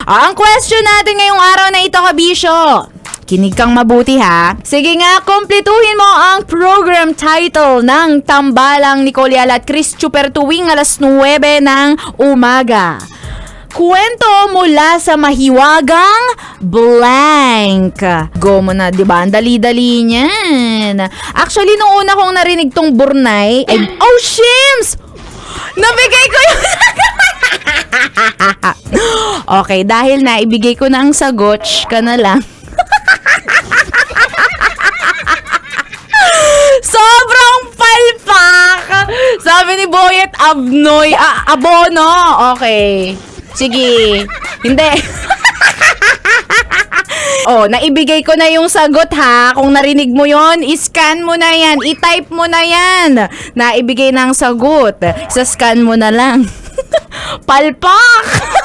Ang question natin ngayong araw na ito, kabisyo. Kinig kang mabuti ha. Sige nga, kumpletuhin mo ang program title ng Tambalang Nicole Yala at Chris Chuper tuwing alas 9 ng umaga. Kwento mula sa mahiwagang blank. Go mo na, di ba? Ang dali-dali niyan. Actually, nung una kong narinig tong Burnay, oh, shims! Nabigay ko yung... Okay, dahil na ibigay ko na ang sagot, ka na lang. Sobrang palpak! Sabi ni Boyet Abnoy, abono. Okay. Sige. Hindi. Oh, naibigay ko na yung sagot ha. Kung narinig mo yon, i-scan mo na yan. I-type mo na yan. Naibigay na ang sagot. Sa scan mo na lang. Palpak!